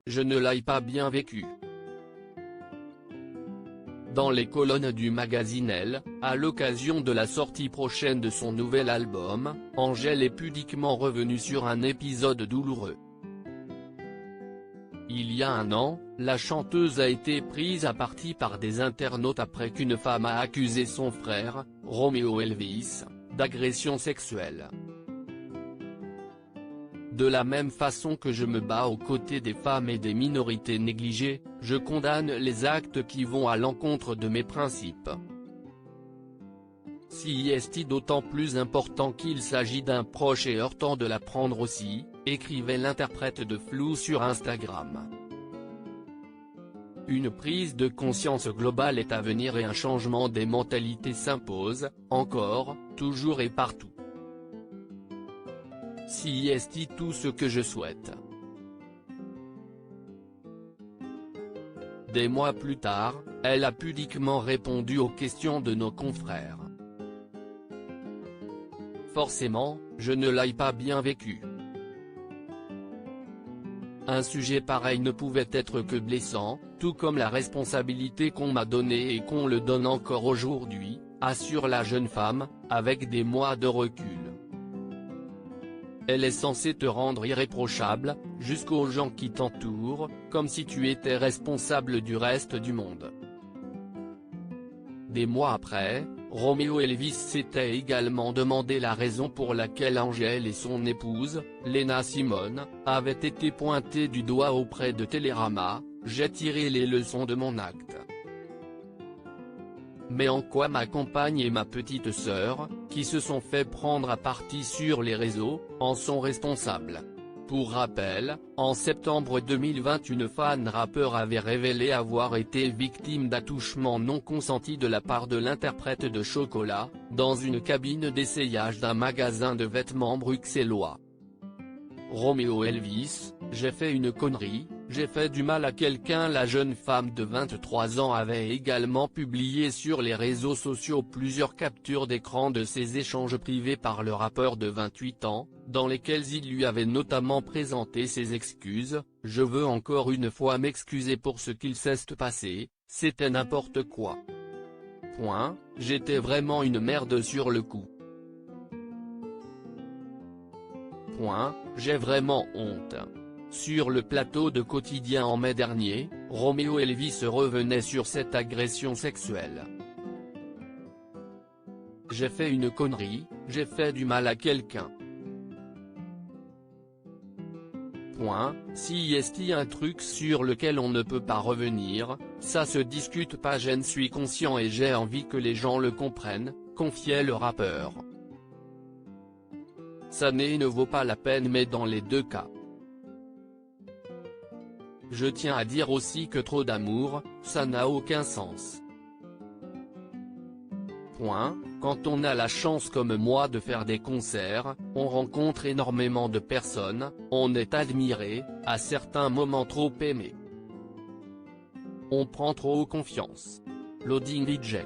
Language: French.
je ne l'ai pas bien vécu. Dans les colonnes du magazine Elle, à l'occasion de la sortie prochaine de son nouvel album, Angèle est pudiquement revenue sur un épisode douloureux. Il y a un an, la chanteuse a été prise à partie par des internautes après qu'une femme a accusé son frère, Romeo Elvis, d'agression sexuelle. De la même façon que je me bats aux côtés des femmes et des minorités négligées, je condamne les actes qui vont à l'encontre de mes principes. Si est d'autant plus important qu'il s'agit d'un proche et heurtant de l'apprendre aussi, écrivait l'interprète de Flou sur Instagram. Une prise de conscience globale est à venir et un changement des mentalités s'impose, encore, toujours et partout. Si est tout ce que je souhaite. Des mois plus tard, elle a pudiquement répondu aux questions de nos confrères. Forcément, je ne l'ai pas bien vécu. Un sujet pareil ne pouvait être que blessant, tout comme la responsabilité qu'on m'a donnée et qu'on le donne encore aujourd'hui, assure la jeune femme, avec des mois de recul. Elle est censée te rendre irréprochable, jusqu'aux gens qui t'entourent, comme si tu étais responsable du reste du monde. Des mois après, Romeo Elvis s'était également demandé la raison pour laquelle Angèle et son épouse, Léna Simone, avaient été pointés du doigt auprès de Télérama. J'ai tiré les leçons de mon acte. Mais en quoi ma compagne et ma petite sœur, qui se sont fait prendre à partie sur les réseaux, en sont responsables? Pour rappel, en septembre 2020 une fan rappeur avait révélé avoir été victime d'attouchements non consentis de la part de l'interprète de Chocolat, dans une cabine d'essayage d'un magasin de vêtements bruxellois. Romeo Elvis, j'ai fait une connerie, j'ai fait du mal à quelqu'un. La jeune femme de 23 ans avait également publié sur les réseaux sociaux plusieurs captures d'écran de ses échanges privés par le rappeur de 28 ans, dans lesquels il lui avait notamment présenté ses excuses. Je veux encore une fois m'excuser pour ce qu'il s'est passé, c'était n'importe quoi. J'étais vraiment une merde sur le coup. J'ai vraiment honte. Sur le plateau de Quotidien en mai dernier, Romeo Elvis revenait sur cette agression sexuelle. J'ai fait une connerie, j'ai fait du mal à quelqu'un. Si est un truc sur lequel on ne peut pas revenir, ça se discute pas. J'en suis conscient et j'ai envie que les gens le comprennent, confiait le rappeur. Ça ne vaut pas la peine, mais dans les deux cas. Je tiens à dire aussi que trop d'amour, ça n'a aucun sens. Quand on a la chance comme moi de faire des concerts, on rencontre énormément de personnes, on est admiré, à certains moments trop aimé. On prend trop confiance. Loading DJ.